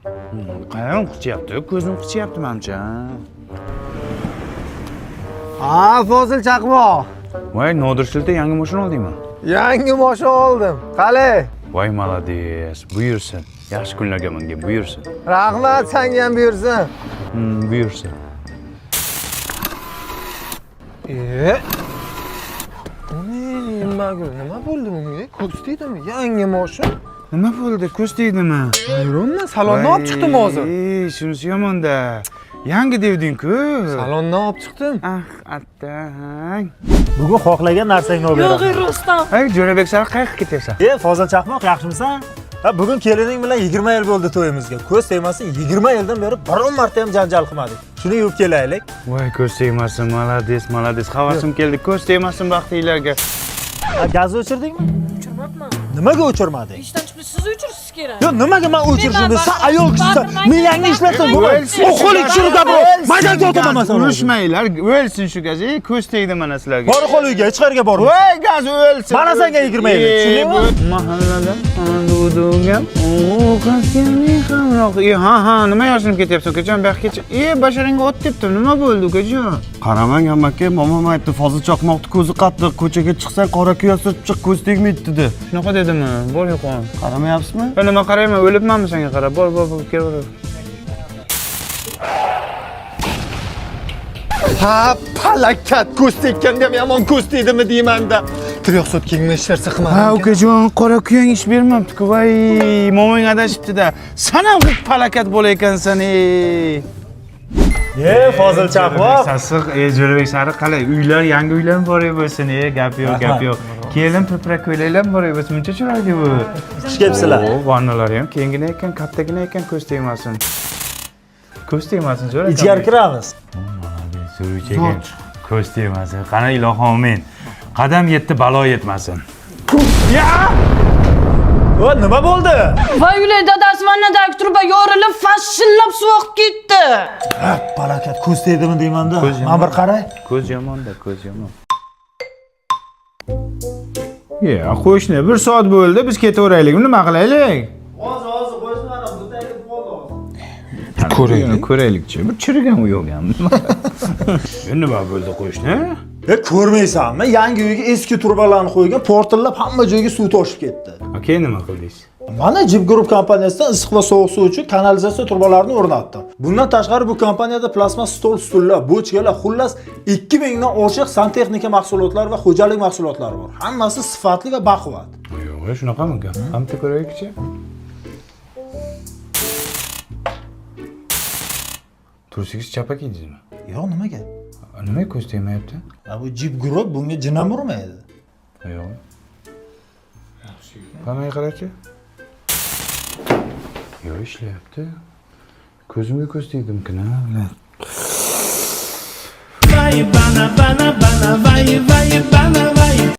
Qayam qichyapti, ko'zim qichyapti menimcha. Fozil chaqmoq. Voy, Nodir shilta yangi mashina oldingmi? Yangi mashina oldim. Qalay? Voy, malades. Buyursin. Yaxshi kunlarga menga buyursin. Rahmat, senga ham buyursin. Buyursin. Nima bo'ldi bunga? Ko'z tegdimi? Yangi mashina. Nima bo'ldi? Ko'z tegdimi? Hayronman, salondan olib chiqdim hozir. Shunisi yomon-da. Yangi devding-ku. Salondan olib chiqdim. Attang. Bugun xohlagan narsangni olib beraman. Yo'q, Rustam. Hey, Jo'rabek, sen qayerga ketyapsan? Fozil chaqmoq, yaxshimisan? Bugun kelining bilan 20 yil bo'ldi to'yimizga. Ko'z tegmasin, 20 yildan beri biron marta ham janjal qilmadik. Shuni yuvib kelaylik. Voy, ko'z tegmasin, malades. Havasim keldi. Ko'z tegmasin baxtinglarga. Gazni o'chirdingmi? O'chirmabman. Nimaga o'chirmading? Ishdan chiqib siz o'chirsiz kerak. Yo, nimaga men o'chirishimni? Sen ayol kishisan. Men yangi ishlatdim. Qo'ling tushirib bu. Maydonga o'tiraman sen. Urushmanglar, o'lsin shu gaz. Ko'z tegdi mana sizlarga. Bor qo'l uyga, ichqariga bor. Voy, gaz o'lsin. Mana senga 20 yil. Tushundingmi? Mahallada andudugan. Qaskamning hamroq. Ha, nima yashinib ketyapsan? Ukajon, bu yoqqa basharingga o't tepdi. Nima bo'ldi, ukajon? Qaramang amaki, momam aytdi, Fozil chaqmoqni ko'zi qattiq, ko'chaga chiqsang qora kuya surtib chiq, ko'z tegmaydi dedi. Shunaqa dedimi? Bor yo'qon. Qaramayapsizmi? Ben nima qarayman, o'libmanmi senga qarab? Bor, kel. Ha, palakat ko'z tekkanda ham yomon ko'z tegdimi deyman-da. Tiryaqsot kengma ishlarsa qilmadim. Ha, ukajon, qora kuyang ish bermabdi-ku. Voy, momang adashibdi-da. Sen ham palakat bo'laykansan, Fozil chaqmoq. Sassiq, Jo'rabek sari qalay? Uylar, yangi uylar bor bo'lsin, gap yo'q. Kelin piprak ko'ylaklar bor bo'lsin. Muncha chiroyli bu. Xush kelibsizlar. Vannalari ham kengina ekan, kattagina ekan, ko'z tegmasin. Ko'z tegmasin, Jo'rabek. Ichkari kiramiz. Suruvchiga ko'z tegmasin. Qani ilohim amin. Qadam yetdi, balo yetmasin. Nima bo'ldi? Voy, ular dadasi vannadagi turba yorilib, fashillab suv oqib ketdi. Palakat ko'z tegdimi deyman-da. Mana bir qaray. Ko'z yomon-da, ko'z yomon. Qo'shni, 1 soat bo'ldi, biz ketaveraylik. Nima qilaylik? Hozir qo'shni mana bu taklif qoldi. Ko'raylik-chi. Bir chirigan u yo'qmi? Nima bo'ldi qo'shni? Ko'rmaysanmi? Yangi uyga eski turbalarni qo'ygan, portillab hamma joyga suv toshib ketdi. Keyin nima qildingiz? Mana Jib Group kompaniyasidan issiq va sovuq suv uchun kanalizatsiya turbalarini o'rnatdim. Bundan tashqari bu kompaniyada plasma stol-stullar, bochkalar, xullas 2000 dan oshiq santexnika mahsulotlari va xo'jalik mahsulotlari bor. Hammasi sifatli va baquvvat. Yo'q, shunaqami gap? Hamta ko'raylik-chi. Tursiz chapa kiydingizmi? Yo'q, nimaga? Nima ko'z tegmayapti? Bu Jib Group bunga jinam urmaydi. Yo'q. Qanday qarachi? Yo'q, ishlayapti. Ko'zimga ko'z tegdimkina. Vay bana